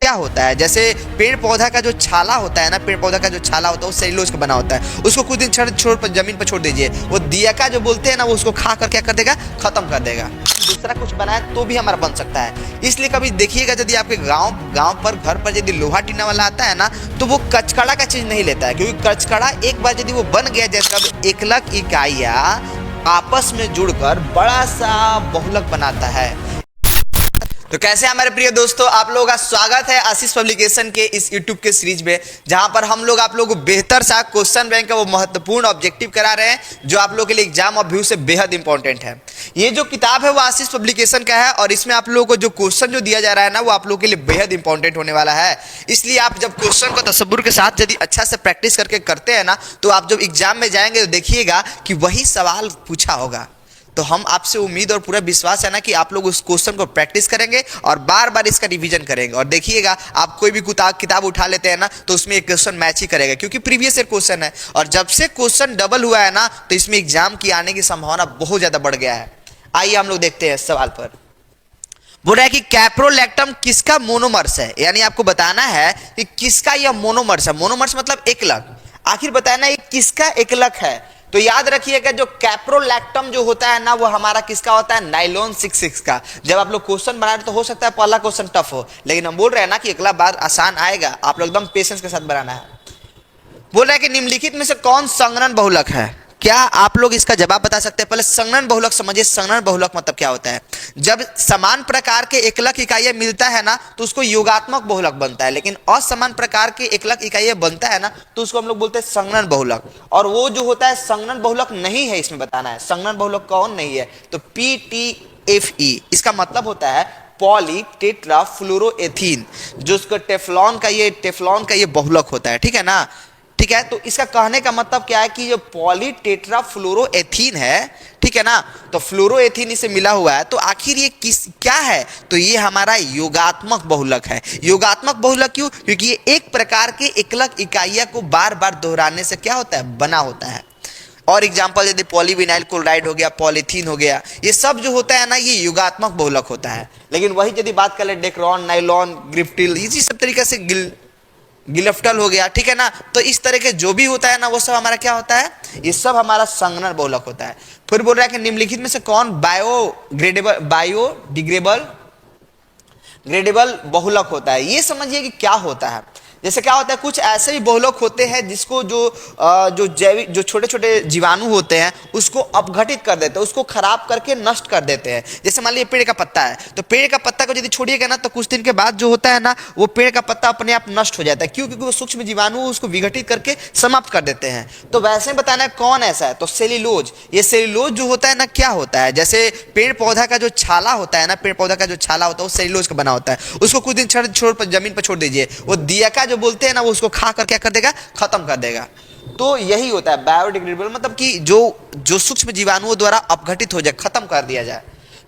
क्या होता है, जैसे पेड़ पौधा का जो छाला होता है ना, पेड़ पौधा का जो छाला होता है वो सेल्यूलोज का बना होता है। उसको कुछ दिन छोड़ पर जमीन पर छोड़ दीजिए, वो दियका जो बोलते हैं ना, वो उसको खा कर क्या कर देगा, खत्म कर देगा। दूसरा कुछ बनाए तो भी हमारा बन सकता है। इसलिए कभी देखिएगा, यदि आपके गांव पर घर पर यदि लोहा टीना वाला आता है ना, तो वो कचकड़ा का चीज नहीं लेता है, क्योंकि कचकड़ा एक बार यदि वो बन गया, जैसे एकलक इकाइयां आपस में जुड़कर बड़ा सा बहुलक बनाता है। तो कैसे हमारे प्रिय दोस्तों, आप लोगों का स्वागत है आशीष पब्लिकेशन के इस यूट्यूब के सीरीज में, जहां पर हम लोग आप लोगों को बेहतर सा क्वेश्चन बैंक का वो महत्वपूर्ण ऑब्जेक्टिव करा रहे हैं, जो आप लोगों के लिए एग्जाम और व्यू से बेहद इंपॉर्टेंट है। ये जो किताब है वो आशीष पब्लिकेशन का है, और इसमें आप लोगों को जो क्वेश्चन जो दिया जा रहा है ना, वो आप लोगों के लिए बेहद इंपॉर्टेंट होने वाला है। इसलिए आप जब क्वेश्चन को तसब्बुर के साथ यदि अच्छा से प्रैक्टिस करके करते हैं ना, तो आप जब एग्जाम में जाएंगे तो देखिएगा कि वही सवाल पूछा होगा। तो हम आपसे उम्मीद और पूरा विश्वास है ना कि आप लोग उस क्वेश्चन को प्रैक्टिस करेंगे और बार बार इसका रिवीजन करेंगे। और देखिएगा, आप कोई भी किताब उठा लेते हैं ना, तो उसमें एक क्वेश्चन मैच ही करेगा, क्योंकि प्रीवियस ईयर क्वेश्चन है। और जब से क्वेश्चन डबल हुआ है ना, तो इसमें एग्जाम की आने की संभावना बहुत ज्यादा बढ़ गया है। आइए हम लोग देखते हैं इस सवाल पर। बोल रहा है कि कैप्रोलैक्टम किसका मोनोमर्स है, यानी आपको बताना है कि किसका यह मोनोमर्स है। मोनोमर्स मतलब एकलक। आखिर बताना ये किसका एकलक है। तो याद रखिएगा, जो कैप्रोलैक्टम जो होता है ना, वो हमारा किसका होता है, नाइलॉन 66 का। जब आप लोग क्वेश्चन बना रहे तो हो सकता है पहला क्वेश्चन टफ हो, लेकिन हम बोल रहे हैं ना कि अगला बार आसान आएगा। आप लोग एकदम पेशेंस के साथ बनाना है। बोल रहा है कि निम्नलिखित में से कौन संघनन बहुलक है। क्या आप लोग इसका जवाब बता सकते हैं। पहले संघनन बहुलक समझिए। संघनन बहुलक मतलब क्या होता है, जब समान प्रकार के एकलक इकाइयां मिलता है ना, तो उसको योगात्मक बहुलक बनता है। लेकिन असमान प्रकार के एकलक इकाइयां बनता है ना, तो उसको हम लोग बोलते हैं संघनन बहुलक। और वो जो होता है संघनन बहुलक नहीं है, इसमें बताना है संघनन बहुलक कौन नहीं है। तो PTFE इसका मतलब होता है पॉली टेट्रा फ्लोरोएथीन, जो उसको टेफ्लॉन का ये बहुलक होता है। ठीक है ना, ठीक है। तो इसका कहने का मतलब क्या है कि जो पॉली टेट्रा फ्लोरोएथीन है, ठीक है ना, तो फ्लोरोएथीन इसे मिला हुआ है, तो आखिर ये क्या है, तो ये हमारा योगात्मक बहुलक है। योगात्मक बहुलक क्यों, क्योंकि ये एक प्रकार के एकलक इकाइयां को बार बार दोहराने से क्या होता है, बना होता है। और एग्जाम्पल यदि पॉलीविनाइल क्लोराइड हो गया, पॉलीथीन हो गया, ये सब जो होता है ना, ये योगात्मक बहुलक होता है। लेकिन वही यदि बात कर ले डेक्रोन, नाइलॉन, ग्रिप्टिल, इसी सब तरीके से गिलफ्टल हो गया, ठीक है ना, तो इस तरह के जो भी होता है ना, वो सब हमारा क्या होता है, ये सब हमारा संघनन बहुलक होता है। फिर बोल रहा है कि निम्नलिखित में से कौन बायोडिग्रेडेबल बहुलक होता है। ये समझिए कि क्या होता है। जैसे क्या होता है, कुछ ऐसे भी बहुलक होते हैं जिसको जो जैविक जो छोटे छोटे जीवाणु होते हैं उसको अपघटित कर देते हैं, उसको खराब करके नष्ट कर देते हैं। जैसे मान लीजिए पेड़ का पत्ता है, तो पेड़ का पत्ता को यदि छोड़िएगा ना, तो कुछ दिन के बाद जो होता है ना, वो पेड़ का पत्ता अपने आप नष्ट हो जाता है। क्यों, क्योंकि वो सूक्ष्म जीवाणु उसको विघटित करके समाप्त कर देते हैं। तो वैसे बताना है कौन ऐसा है, तो सेल्यूलोज। ये सेल्यूलोज जो होता है ना, क्या होता है, जैसे पेड़ पौधा का जो छाला होता है ना, पेड़ पौधा का जो छाला होता है वो सेल्यूलोज का बना होता है। उसको कुछ दिन छोड़ पर जमीन पर छोड़ दीजिए, वो दियका जो बोलते हैं ना, वो उसको खा कर क्या कर देगा, खत्म कर देगा। तो यही होता है बायोडिग्रेडेबल, मतलब कि जो सूक्ष्म जीवाणुओं द्वारा अपघटित हो जाए, खत्म कर दिया जाए।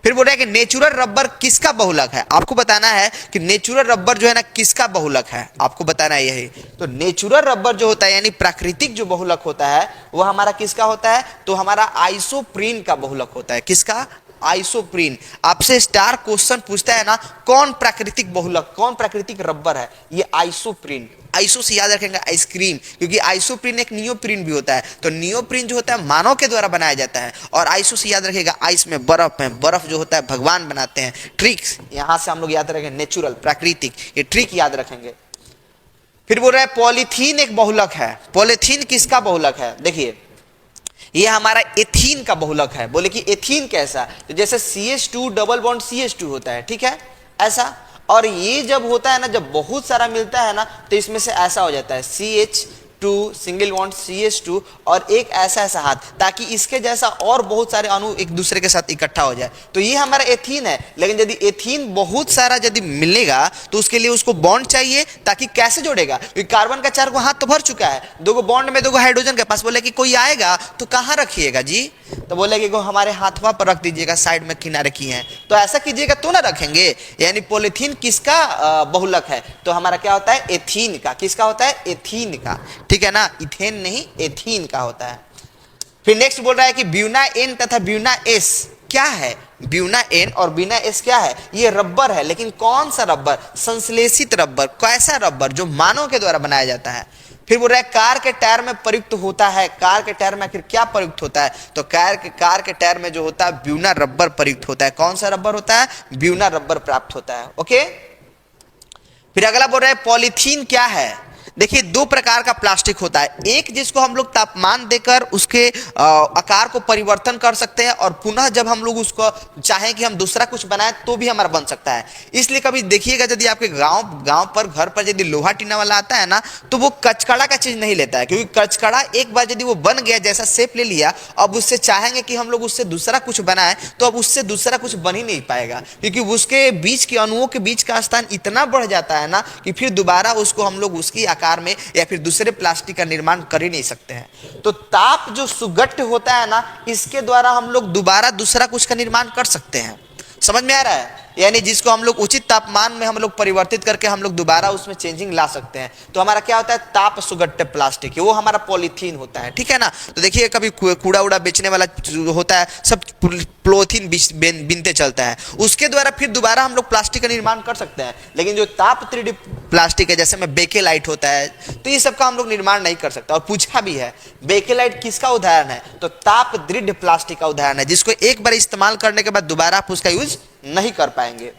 फिर बोल रहा है कि नेचुरल रबर किसका बहुलक है। आपको बताना है कि नेचुरल रबर जो है ना, किसका बहुलक है, आपको बताना है यही। तो नेचुरल रबर जो होता है, यानी प्राकृतिक जो बहुलक होता है, वो हमारा किसका होता है, तो हमारा आइसोप्रीन का बहुलक होता है। किसका, आइसोप्रीन। आपसे स्टार क्वेश्चन पूछता है ना, कौन प्राकृतिक बहुलक, कौन प्राकृतिक रबर है, ये आइसोप्रीन। आइसो से याद रखेंगे आइसक्रीम, क्योंकि आइसोप्रीन एक नियोप्रीन भी होता है। तो नियोप्रीन जो होता है मानव के द्वारा बनाया जाता है, और आइसो से याद रखेगा आइस में बर्फ जो होता है भगवान बनाते हैं। ट्रिक्स यहां से हम लोग याद रखेंगे, नेचुरल प्राकृतिक, ये ट्रिक याद रखेंगे। फिर बोल रहा है पॉलीथीन एक बहुलक है। पॉलीथीन किसका बहुलक है, देखिए ये हमारा एथीन का बहुलक है। बोले कि एथीन कैसा, तो जैसे CH2 डबल बॉन्ड CH2 होता है, ठीक है, ऐसा। और ये जब होता है ना, जब बहुत सारा मिलता है ना, तो इसमें से ऐसा हो जाता है CH2 सिंगल बॉन्ड CH2 और एक ऐसा हाथ, ताकि इसके जैसा और बहुत सारे अणु एक दूसरे के साथ इकट्ठा हो जाए। तो ये हमारा एथीन है। लेकिन यदि एथीन बहुत सारा यदि मिलेगा, तो उसके लिए उसको बॉन्ड चाहिए, ताकि कैसे जोड़ेगा, क्योंकि कार्बन का 4 हाथ तो भर चुका है, 2 बॉन्ड में 2 हाइड्रोजन के पास। बोले कि कोई आएगा तो कहाँ रखिएगा जी, तो बोले कि हमारे हाथवा पर रख दीजिएगा, साइड में किनारे किए हैं, तो ऐसा कीजिएगा तो ना रखेंगे। यानी पॉलीथीन किसका बहुलक है, तो हमारा क्या होता है, एथीन का। किसका होता है, एथीन का, ठीक है ना, इथेन नहीं, एथीन का होता है। फिर नेक्स्ट बोल रहा है कि ब्यूना N तथा ब्यूना S क्या है, ब्यूना एन और बीना एस क्या है, ये रबर है। लेकिन कौन सा रबर, संश्लेषित रबर। कैसा रबर, जो मानव के द्वारा बनाया जाता है। फिर बोल रहा है कार के टायर में प्रयुक्त होता है। कार के टायर में आखिर क्या प्रयुक्त होता है, तो कार के टायर में जो होता है ब्यूना रबर प्रयुक्त होता है। कौन सा रबर होता है, ब्यूना रबर प्राप्त होता है। ओके, फिर अगला बोल रहा है पॉलीथीन क्या है। देखिए दो प्रकार का प्लास्टिक होता है, एक जिसको हम लोग तापमान देकर उसके आकार को परिवर्तन कर सकते हैं, और पुनः जब हम लोग उसको चाहें कि हम दूसरा कुछ बनाएं तो भी हमारा बन सकता है। इसलिए कभी देखिएगा यदि आपके गांव पर घर पर यदि लोहा टीना वाला आता है ना, तो वो कचकड़ा का चीज नहीं लेता है, क्योंकि कचकड़ा एक बार यदि वो बन गया, जैसा शेप ले लिया, अब उससे चाहेंगे कि हम लोग उससे दूसरा कुछ बनाएं तो अब उससे दूसरा कुछ बन ही नहीं पाएगा, क्योंकि उसके बीच के अणुओं के बीच का स्थान इतना बढ़ जाता है ना कि फिर दोबारा उसको हम लोग उसकी आकार में या फिर दूसरे प्लास्टिक का निर्माण कर ही नहीं सकते हैं। तो ताप जो सुगट्ट होता है ना, इसके द्वारा हम लोग दोबारा दूसरा कुछ का निर्माण कर सकते हैं। समझ में आ रहा है, यानी जिसको हम लोग उचित तापमान में हम लोग परिवर्तित करके हम लोग दोबारा उसमें चेंजिंग ला सकते हैं। तो हमारा क्या होता है, ताप सुगट्ट प्लास्टिक है, वो हमारा पॉलीथीन होता है। ठीक है ना, तो देखिए कभी कूड़ा उड़ा बेचने वाला जो होता है सब पॉलीथीन बिनते चलता है, उसके द्वारा फिर दोबारा हम लोग प्लास्टिक का निर्माण कर सकते हैं। लेकिन जो ताप 3D प्लास्टिक है, जैसे में बेकेलाइट होता है, तो ये सब का हम लोग निर्माण नहीं कर सकते। और पूछा भी है बेकेलाइट किसका उदाहरण है, तो ताप दृढ़ प्लास्टिक का उदाहरण है, जिसको एक बार इस्तेमाल करने के बाद दोबारा आप उसका यूज नहीं कर पाएंगे।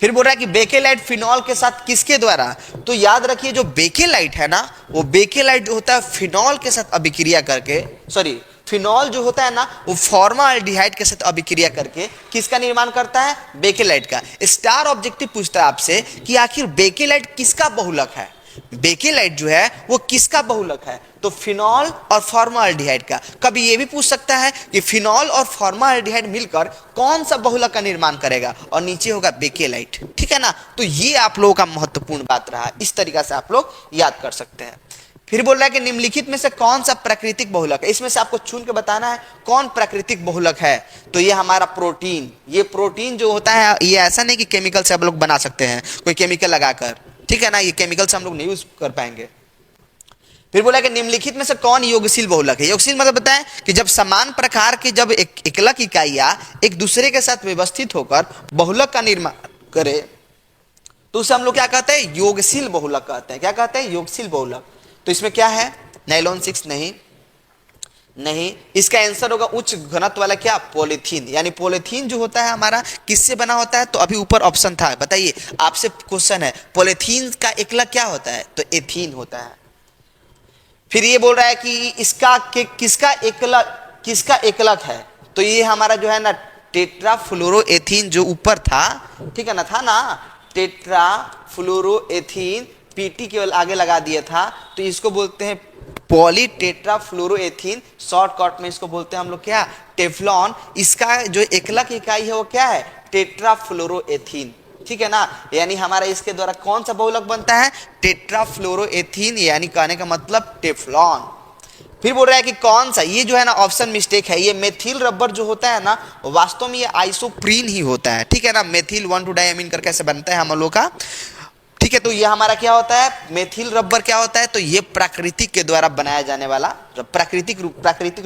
फिर बोल रहा है कि बेकेलाइट फिनॉल के साथ किसके द्वारा, तो याद रखिए जो बेकेलाइट है ना, वो बेकेलाइट होता है फिनॉल के साथ अभिक्रिया करके, सॉरी फिनॉल जो होता है ना, वो फॉर्माल्डिहाइड के साथ अभिक्रिया करके किसका निर्माण करता है, बेकेलाइट का। स्टार ऑब्जेक्टिव पूछता है आपसे कि आखिर बेकेलाइट किसका बहुलक है, बेकेलाइट जो है वो किसका बहुलक है, तो फिनॉल और फॉर्माल्डिहाइड का। कभी ये भी पूछ सकता है कि फिनॉल और फॉर्माल्डिहाइड मिलकर कौन सा बहुलक का निर्माण करेगा, और नीचे होगा बेकेलाइट। ठीक है ना, तो ये आप लोगों का महत्वपूर्ण बात रहा, इस तरीका से आप लोग याद कर सकते हैं। फिर बोल रहा है कि निम्नलिखित में से कौन सा प्राकृतिक बहुलक है, इसमें से आपको चुन के बताना है कौन प्राकृतिक बहुलक है। तो ये हमारा प्रोटीन, ये प्रोटीन जो होता है ये ऐसा नहीं कि केमिकल से आप लोग बना सकते हैं, कोई केमिकल लगाकर। ठीक है ना, ये केमिकल से हम लोग नहीं यूज कर पाएंगे। फिर बोला कि निम्नलिखित में से कौन योगशील बहुलक है। योगशील मतलब बताएं कि जब समान प्रकार की जब एकलक इकाइयां एक दूसरे के साथ व्यवस्थित होकर बहुलक का निर्माण करे, तो उसे हम लोग क्या कहते हैं, योगशील बहुलक कहते हैं। क्या कहते हैं, योगशील बहुलक। तो इसमें क्या है, नायलॉन 6 नहीं, इसका आंसर होगा उच्च घनत्व वाला क्या, पॉलीथीन। यानी पॉलीथीन जो होता है हमारा किससे बना होता है, तो अभी ऊपर ऑप्शन था, बताइए आपसे क्वेश्चन है पॉलीथीन का एकलक क्या होता है, तो एथीन होता है। फिर ये बोल रहा है कि इसका किसका एकलक है, तो ये हमारा जो है ना टेट्राफ्लोरोएथीन जो ऊपर था, ठीक है ना, था ना टेट्राफ्लोरोएथीन, पीटी केवल आगे लगा दिया था, तो इसको बोलते हैं पॉली टेट्राफ्लोरोएथीन, शॉर्टकट में इसको बोलते हैं हम लोग क्या, टेफ्लॉन। इसका जो एकलक इकाई है वो क्या है, टेट्राफ्लोरोएथीन। ठीक है ना, यानी हमारा इसके द्वारा कौन सा बहुलक बनता है, टेट्राफ्लोरोएथीन, यानी कहने का मतलब टेफ्लॉन। फिर बोल रहा है कि कौन सा, ये जो है ना ऑप्शन मिस्टेक है, ये मेथिल रबर जो होता है ना, वास्तव में ये आइसोप्रीन ही होता है। ठीक है ना, मेथिल 1,2-डायमीन करके ऐसे बनता है हम लोग का। ठीक है, तो ये हमारा क्या होता है, मेथिल रबर क्या होता है, तो ये प्राकृतिक के द्वारा बनाया जाने वाला, प्राकृतिक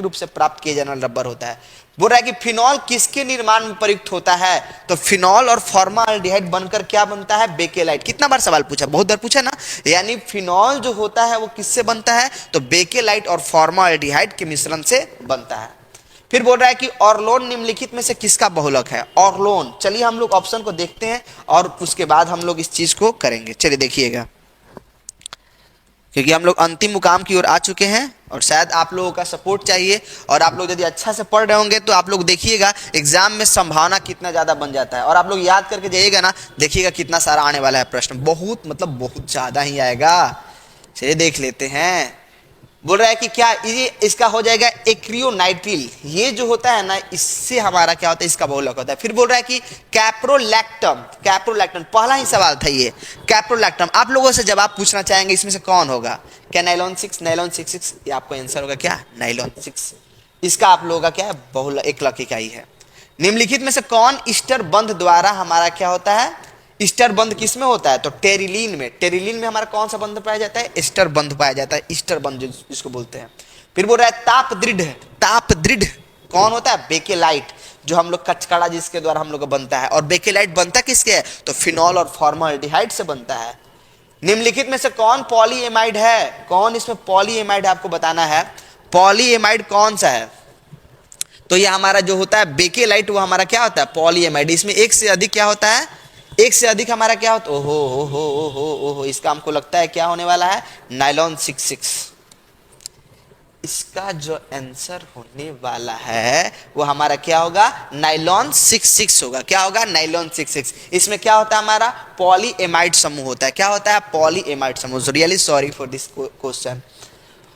रूप से प्राप्त किया जाने वाला रबर होता है। बोल रहा है कि फिनॉल किसके निर्माण में प्रयुक्त होता है, तो फिनॉल और फॉर्माल्डिहाइड बनकर क्या बनता है, बेकेलाइट। कितना बार सवाल पूछा, बहुत बार पूछा ना। यानी फिनॉल जो होता है वो किससे बनता है, तो बेकेलाइट और फॉर्माल्डिहाइड के मिश्रण से बनता है। फिर बोल रहा है कि ऑर्लोन निम्नलिखित में से किसका बहुलक है, ऑर्लोन। चलिए हम लोग ऑप्शन को देखते हैं और उसके बाद हम लोग इस चीज को करेंगे। चलिए देखिएगा, क्योंकि हम लोग अंतिम मुकाम की ओर आ चुके हैं और शायद आप लोगों का सपोर्ट चाहिए। और आप लोग यदि अच्छा से पढ़ रहे होंगे तो आप लोग देखिएगा एग्जाम में संभावना कितना ज़्यादा बन जाता है। और आप लोग याद करके जाइएगा ना, देखिएगा कितना सारा आने वाला है प्रश्न, बहुत मतलब बहुत ज़्यादा ही आएगा। चलिए देख लेते हैं। बोल रहा है कि क्या ये इसका हो जाएगा एक्रियोनाइट्रिल, ये जो होता है ना इससे हमारा क्या होता है, इसका बहुलक होता है। फिर बोल रहा है कि कैप्रोलैक्टम, पहला ही सवाल था ये कैप्रोलैक्टम। आप लोगों से जवाब पूछना चाहेंगे इसमें से कौन होगा, क्या नायलॉन 6, ये आपको आंसर होगा क्या, नायलॉन 6। इसका आप लोगों का क्या है, बहुलक एकलक इकाई है। निम्नलिखित में से कौन ईस्टर बंध द्वारा हमारा क्या होता है, ईस्टर बंध किस में होता है, तो टेरिलीन में। टेरिलीन में हमारा कौन सा बंध पाया जाता है, ईस्टर बंध पाया जाता है, ईस्टर बंध जिसको बोलते हैं। फिर बोल रहा है ताप दृढ़ कौन होता है, बेकेलाइट। जो हम लोग कचकड़ा जिसके द्वारा हम लोग का बनता है। और बेकेलाइट बनता किसके है, तो फिनॉल और फॉर्मल्डिहाइड से बनता है। निम्नलिखित में से कौन पॉलीएमाइड है, कौन इसमें पॉलीएमाइड है, आपको बताना है पॉलीएमाइड कौन सा है। तो ये हमारा जो होता है बेकेलाइट, वो हमारा क्या होता है, पॉलीएमाइड। इसमें एक से अधिक क्या होता है, एक से अधिक हमारा क्या होता है, ओहो ओहो ओहो ओहो, इसका हमको लगता है क्या होने वाला है, नाइलॉन 66। इसका जो आंसर होने वाला है वो हमारा क्या होगा, नाइलॉन 66 होगा। क्या होगा, नाइलॉन 66। इसमें क्या होता है, हमारा पॉलीएमाइड समूह होता है। क्या होता है, पॉलीएमाइड समूह। Really sorry for this question.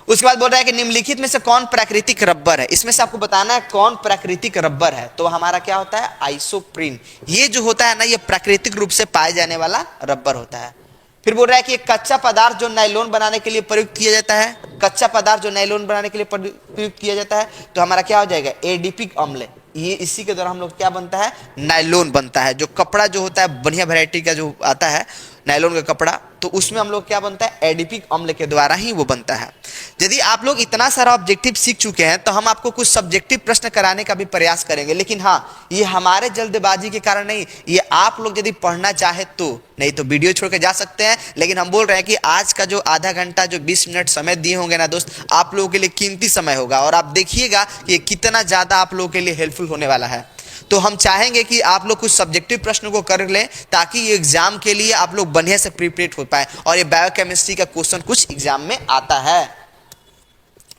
उसके बाद बोल रहा है कि निम्नलिखित में से कौन प्राकृतिक रबर है। इसमें से आपको बताना है कौन प्राकृतिक रबर है। तो हमारा क्या होता है, आइसोप्रीन। ये जो होता है ना, ये प्राकृतिक रूप से पाए जाने वाला रबर होता है। फिर बोल रहा है कि एक कच्चा पदार्थ जो नायलॉन बनाने के लिए प्रयुक्त किया जाता है, कच्चा पदार्थ जो नायलॉन बनाने के लिए प्रयुक्त किया जाता है, तो हमारा क्या हो जाएगा, एडिपिक अम्ल। ये इसी के द्वारा हम लोग क्या बनता है, नायलॉन बनता है। जो कपड़ा जो होता है बढ़िया वैरायटी का जो आता है नायलॉन का कपड़ा, तो उसमें हम लोग क्या बनता है, एडिपिक अम्ल के द्वारा ही वो बनता है। यदि आप लोग इतना सारा ऑब्जेक्टिव सीख चुके हैं तो हम आपको कुछ सब्जेक्टिव प्रश्न कराने का भी प्रयास करेंगे। लेकिन हाँ, ये हमारे जल्दबाजी के कारण नहीं, ये आप लोग यदि पढ़ना चाहे तो, नहीं तो वीडियो छोड़ के जा सकते हैं। लेकिन हम बोल रहे हैं कि आज का जो आधा घंटा जो 20 मिनट समय दिए होंगे ना दोस्त, आप लोगों के लिए कीमती समय होगा। और आप देखिएगा कि कितना ज़्यादा आप लोगों के लिए हेल्पफुल होने वाला है। तो हम चाहेंगे कि आप लोग कुछ सब्जेक्टिव प्रश्नों को कर लें, ताकि ये एग्जाम के लिए आप लोग बढ़िया से प्रिपेयर हो पाए। और ये बायोकेमिस्ट्री का क्वेश्चन कुछ एग्जाम में आता है।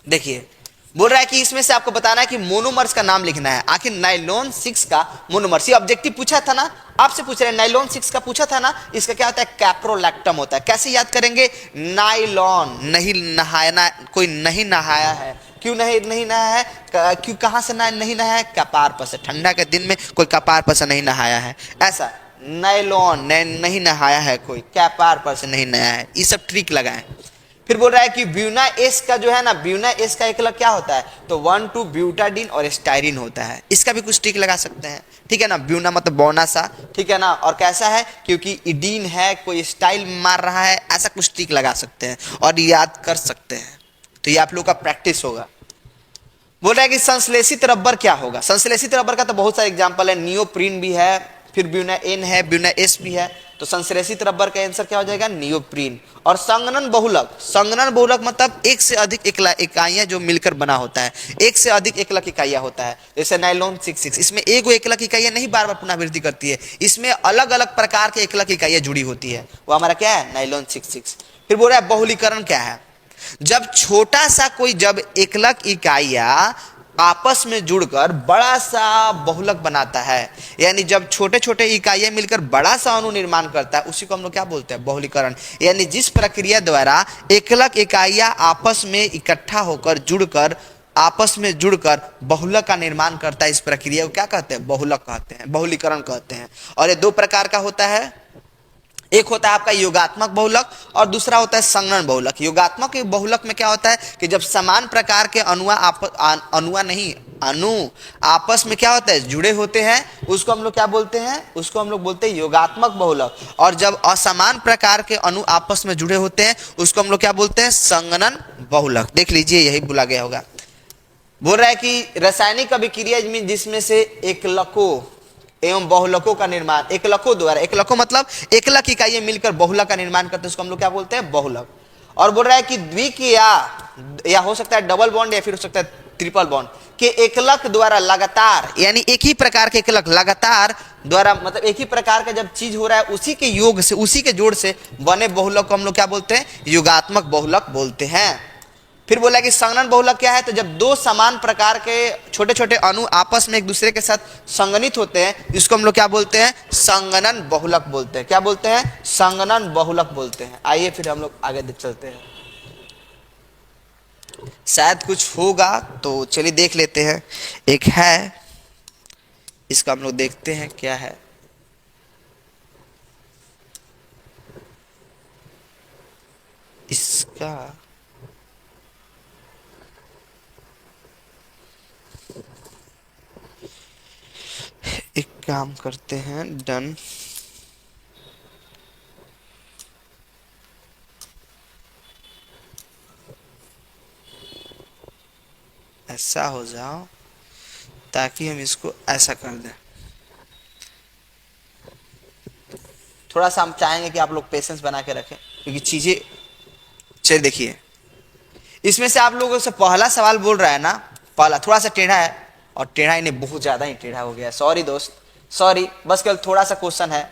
देखिए, बोल रहा है कि इसमें से आपको बताना है कि मोनोमर्स का नाम लिखना है। आखिर नाइलॉन 6 का मोनोमर्स, ये ऑब्जेक्टिव पूछा था ना, आपसे पूछ रहे हैं, नाइलॉन 6 का पूछा था ना, इसका क्या होता है, कैप्रोलैक्टम होता है। कैसे याद करेंगे, नाइलॉन, नहीं नहाना, कोई नहीं नहाया है, क्यों नहीं नहाया है, क्यों, कहां से नहीं नहाया है, कपार पर से। ठंडा के दिन में कोई कपार पर से नहीं नहाया है, ऐसा नाइलॉन नहीं नहाया है कोई, कपार पर से नहीं नहाया है। ये सब ट्रिक लगाएं। फिर बोल रहा है कि ब्यूना एस का जो है ना, ब्यूना एस का एकलक क्या होता है, तो 1,2 ब्यूटाडीन और स्टाइरिन होता है। इसका भी कुछ ट्रिक लगा सकते हैं, ठीक है ना। ब्यूना मतलब बौना सा, ठीक है ना, और कैसा है, क्योंकि इडीन है, कोई स्टाइल मार रहा है, ऐसा कुछ ट्रिक लगा सकते हैं और याद कर सकते हैं। तो ये आप लोग का प्रैक्टिस होगा। बोल रहा है कि संश्लेषित रबर क्या होगा। संश्लेषित रबर का तो बहुत सारे एग्जाम्पल है, नियोप्रीन भी है, फिर ब्यूना एन है, ब्यूना एस भी है। तो संश्लेषित रबर का आंसर क्या हो जाएगा, नियोप्रीन। और संघनन बहुलक, संघनन बहुलक मतलब एक से अधिक इकाइयां जो मिलकर बना होता है, एक से अधिक एकलक इकाइयां होता है। जैसे नाइलॉन 66, इसमें एक एकलक इकाइयां नहीं बार बार पुनरावृत्ति करती है, इसमें अलग अलग प्रकार के एकलक इकाइयां जुड़ी होती है, वो हमारा क्या है, नाइलॉन 66। फिर बोल रहा है बहुलीकरण क्या है, जब छोटा सा कोई, जब एकलक इकाइयां आपस में जुड़कर बड़ा सा बहुलक बनाता है, यानी जब छोटे छोटे इकाइयां मिलकर बड़ा सा अणु निर्माण करता है, उसी को हम लोग क्या बोलते हैं, बहुलीकरण। यानी जिस प्रक्रिया द्वारा एकलक इकाइयां आपस में इकट्ठा होकर जुड़कर, आपस में जुड़कर बहुलक का निर्माण करता है, इस प्रक्रिया को क्या कहते हैं, बहुलक कहते हैं, बहुलीकरण कहते हैं। और ये दो प्रकार का होता है, एक होता है आपका योगात्मक बहुलक और दूसरा होता है संघनन बहुलक। योगात्मक बहुलक में क्या होता है कि जब समान प्रकार के अणु आपस में क्या होता है, जुड़े होते हैं, उसको हम लोग क्या बोलते हैं, उसको हम लोग बोलते हैं योगात्मक बहुलक। और जब असमान प्रकार के अणु आपस में जुड़े होते हैं, उसको हम लोग क्या बोलते हैं, संघनन बहुलक। देख लीजिए, यही बोला गया होगा। बोल रहा है कि रासायनिक अभिक्रिया जिसमें से एकलकों एवं बहुलकों का निर्माण, एकलकों द्वारा, एकलकों मतलब एकलक इकाइयां मिलकर बहुलक का निर्माण करते हैं, उसको हम लोग क्या बोलते हैं, बहुलक। और बोल रहा है कि द्विक या हो सकता है डबल बॉन्ड या फिर हो सकता है ट्रिपल बॉन्ड के एकलक द्वारा लगातार, यानी एक ही प्रकार के एकलक लगातार द्वारा, मतलब एक ही प्रकार का जब चीज हो रहा है, उसी के योग से, उसी के जोड़ से बने बहुलक को हम लोग क्या बोलते हैं, युगात्मक बहुलक बोलते हैं। फिर बोला कि संघनन बहुलक क्या है, तो जब दो समान प्रकार के छोटे छोटे अणु आपस में एक दूसरे के साथ संगनित होते हैं, इसको हम लोग क्या बोलते हैं, संघनन बहुलक बोलते हैं। क्या बोलते हैं, संघनन बहुलक बोलते हैं। आइए फिर हम लोग आगे चलते हैं, शायद कुछ होगा तो चलिए देख लेते हैं। एक है, इसका हम लोग देखते हैं क्या है। इसका एक काम करते हैं, डन। ऐसा हो जाओ ताकि हम इसको ऐसा कर दें। थोड़ा सा हम चाहेंगे कि आप लोग पेशेंस बना के रखें क्योंकि चीजें, चलिए देखिए इसमें से आप लोगों से पहला सवाल बोल रहा है ना, पहला थोड़ा सा टेढ़ा है और टेढ़ा ही नहीं बहुत ज्यादा ही टेढ़ा हो गया, सॉरी दोस्त सॉरी, बस केवल थोड़ा सा क्वेश्चन है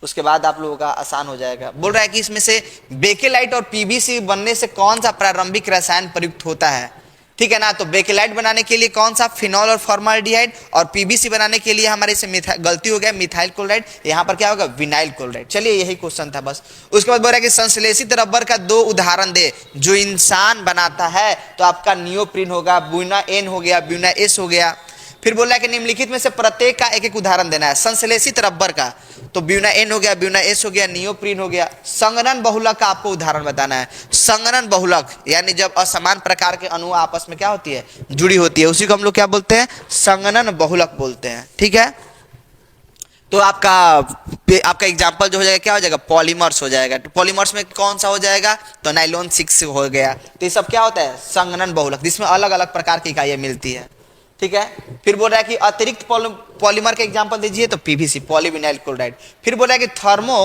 उसके बाद आप लोगों का आसान हो जाएगा। बोल रहा है कि इसमें से बेकेलाइट और पीवीसी बनने से कौन सा प्रारंभिक रसायन प्रयुक्त होता है, ठीक है ना। तो बेकेलाइट बनाने के लिए कौन सा, फिनॉल और फॉर्माल्डिहाइड, और पीवीसी बनाने के लिए हमारे से गलती हो गया मिथाइल क्लोराइड, यहाँ पर क्या होगा विनाइल क्लोराइड। चलिए यही क्वेश्चन था बस। उसके बाद बोल रहा है कि संश्लेषित रबर का 2 उदाहरण दे जो इंसान बनाता है, तो आपका नियोप्रीन होगा, ब्यूना एन हो गया, ब्यूना एस हो गया। फिर बोल रहा है कि निम्नलिखित में से प्रत्येक का एक एक उदाहरण देना है। संश्लेषित रबर का तो ब्यूना एन हो गया, ब्यूना एस हो गया, नियोप्रीन हो गया। संगनन बहुलक का आपको उदाहरण बताना है। संगनन बहुलक यानी जब असमान प्रकार के अणु आपस में क्या होती है, जुड़ी होती है, उसी को हम लोग क्या बोलते हैं, संगनन बहुलक बोलते हैं, ठीक है। तो आपका एग्जाम्पल जो हो जाएगा क्या हो जाएगा, पॉलीमर्स हो जाएगा। तो पॉलीमर्स में कौन सा हो जाएगा, तो नाइलॉन 6 हो गया। तो ये सब क्या होता है, संगनन बहुलक, जिसमें अलग अलग प्रकार की इकाइयां मिलती है, ठीक है। फिर बोल रहा है कि अतिरिक्त पॉलीमर के एग्जांपल दीजिए, तो पीवीसी पॉलीविनाइल क्लोराइड। फिर बोल रहा है कि थर्मो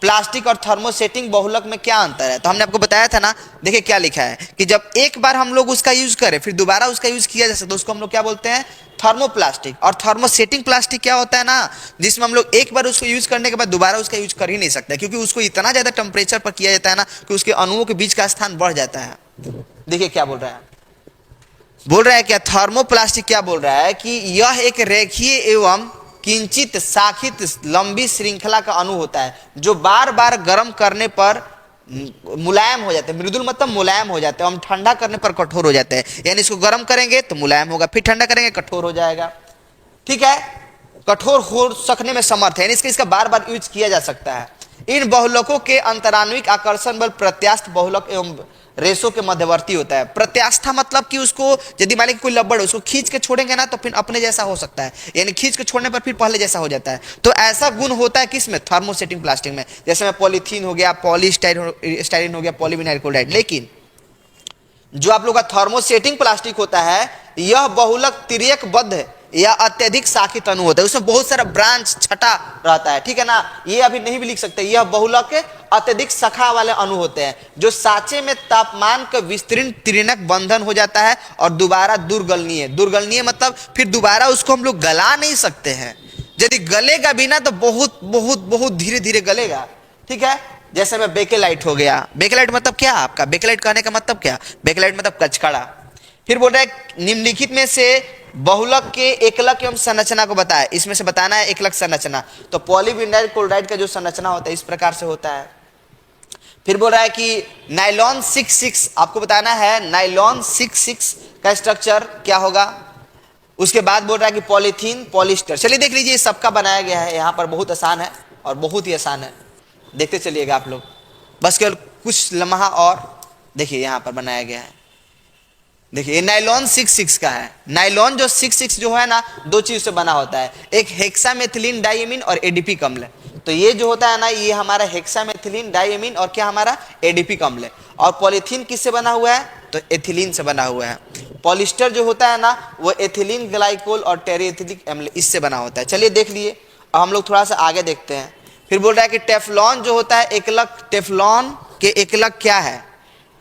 प्लास्टिक और थर्मोसेटिंग बहुलक में क्या अंतर है, तो हमने आपको बताया था ना, देखिए क्या लिखा है कि जब एक बार हम लोग उसका यूज करें फिर दोबारा उसका यूज किया जा सकता है, उसको हम लोग क्या बोलते हैं, थर्मोप्लास्टिक। और थर्मोसेटिंग प्लास्टिक क्या होता है ना, जिसमें हम लोग एक बार उसको यूज करने के बाद दोबारा उसका यूज कर ही नहीं सकते, क्योंकि उसको इतना ज्यादा टेम्परेचर पर किया जाता है ना कि उसके अणुओं के बीच का स्थान बढ़ जाता है। देखिए क्या बोल रहा है, बोल रहा है क्या, थर्मोप्लास्टिक क्या बोल रहा है कि यह एक रेखीय एवं किंचित शाखित लंबी श्रृंखला का अणु होता है जो बार बार गर्म करने पर मुलायम हो जाते हैं। मृदुल मतलब मुलायम हो जाते हैं, हम ठंडा करने पर कठोर हो जाते हैं। यानी इसको गर्म करेंगे तो मुलायम होगा, फिर ठंडा करेंगे कठोर हो जाएगा, ठीक है। कठोर हो सकने में समर्थ है, यानी इसका बार बार यूज किया जा सकता है। इन बहुलकों के अंतराण्विक आकर्षण बल प्रत्यास्थ बहुलक एवं रेशों के मध्यवर्ती होता है। प्रत्यास्था मतलब कि उसको यदि मान लीजिए कोई लब्बड़ उसको खींच के छोड़ेंगे ना तो फिर अपने जैसा हो सकता है, यानी खींच के छोड़ने पर फिर पहले जैसा हो जाता है। तो ऐसा गुण होता है किसमें, थर्मोसेटिंग प्लास्टिक में, जैसे में पॉलीथीन हो गया, पॉलीस्टाइरीन हो गया, पॉलीविनाइल क्लोराइड। लेकिन जो आप लोग का थर्मोसेटिंग प्लास्टिक होता है, यह बहुलक तिर्यकबद्ध या अत्यधिक शाखित अणु होता है, उसमें बहुत सारा ब्रांच छटा रहता है, ठीक है ना। ये अभी नहीं भी लिख सकते, यह बहुलक अत्यधिक शाखा वाले अणु होते हैं जो साँचे में तापमान का विस्तृत त्रिणक बंधन हो जाता है और दोबारा दुर्गलनीय। दुर्गलनीय मतलब फिर दोबारा उसको हम लोग गला नहीं सकते हैं, यदि गलेगा भी ना तो बहुत बहुत बहुत धीरे धीरे गलेगा, ठीक है। जैसे में बेकेलाइट हो गया। बेकेलाइट मतलब क्या, आपका बेकेलाइट कहने का मतलब क्या, बेकेलाइट मतलब कचकड़ा। फिर बोल रहा है निम्नलिखित में से बहुलक के एकलक एवं संरचना को बताए, इसमें से बताना है एकलक संरचना। तो पॉलीविनाइल क्लोराइड का जो संरचना होता है इस प्रकार से होता है। फिर बोल रहा है कि नाइलॉन 6 आपको बताना है, नाइलॉन 6 का स्ट्रक्चर क्या होगा। उसके बाद बोल रहा है कि पॉलीथीन पॉलिस्टर। चलिए देख लीजिए सबका बनाया गया है, यहाँ पर बहुत आसान है और बहुत ही आसान है, देखते चलिएगा आप लोग, बस केवल कुछ लम्हा और देखिए यहाँ पर बनाया गया है। देखिए ये नाइलॉन 6 का है। नाइलॉन जो 6 जो है ना, 2 चीज से बना होता है, एक हेक्सामेथिलीन डाइएमीन और एडीपी अम्ल। तो ये जो होता है ना, ये हमारा हेक्सामेथिलीन डाइएमीन और क्या हमारा एडीपी अम्ल। और पॉलीथीन किससे बना हुआ है, तो एथिलीन से बना हुआ है। पॉलिस्टर जो होता है ना, वो एथिलीन ग्लाइकोल और टेरिएथिलिक अम्ल इससे बना होता है। चलिए देख लिए, अब हम लोग थोड़ा सा आगे देखते हैं। फिर बोल रहा है कि टेफ्लॉन जो होता है एकलक, टेफ्लॉन के एकलक क्या है,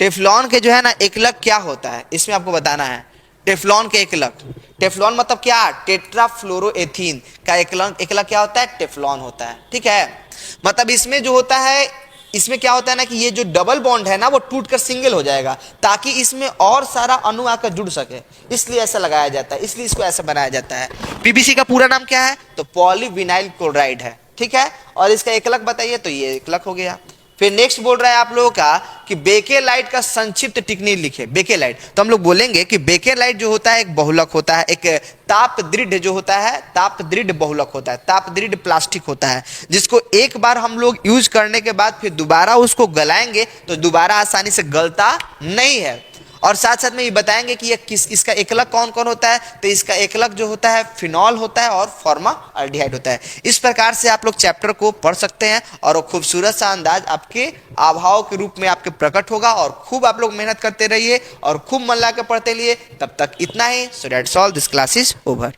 टेफ्लॉन के जो है ना एकलक क्या होता है, इसमें आपको बताना है। टेफ्लॉन के एकलक, टेफ्लॉन मतलब क्या, टेट्राफ्लोरोएथीन का एकलक क्या होता है, टेफ्लॉन होता है, ठीक है। मतलब इसमें जो होता है, इसमें क्या होता है ना कि ये जो डबल बॉन्ड है ना वो टूटकर सिंगल हो जाएगा, ताकि इसमें और सारा अणु आकर जुड़ सके, इसलिए ऐसा लगाया जाता है, इसलिए इसको ऐसा बनाया जाता है। पीवीसी का पूरा नाम क्या है, तो पॉलीविनाइल क्लोराइड है, ठीक है। और इसका एकलक बताइए, तो ये एकलक हो गया। फिर नेक्स्ट बोल रहा है आप लोगों का कि बेकेलाइट का संक्षिप्त टिप्पणी लिखे। बेकेलाइट तो हम लोग बोलेंगे कि बेकेलाइट जो होता है एक बहुलक होता है, एक ताप दृढ़ जो होता है, ताप दृढ़ बहुलक होता है, ताप दृढ़ प्लास्टिक होता है, जिसको एक बार हम लोग यूज करने के बाद फिर दोबारा उसको गलाएंगे तो दोबारा आसानी से गलता नहीं है। और साथ साथ में ये बताएंगे कि ये इसका एकलक कौन कौन होता है, तो इसका एकलक जो होता है फिनॉल होता है और फॉर्माल्डिहाइड होता है। इस प्रकार से आप लोग चैप्टर को पढ़ सकते हैं और वो खूबसूरत सा अंदाज आपके अभाव के रूप में आपके प्रकट होगा। और खूब आप लोग मेहनत करते रहिए और खूब मन लगा के पढ़ते रहिए। तब तक इतना ही। So that's all, this class is over.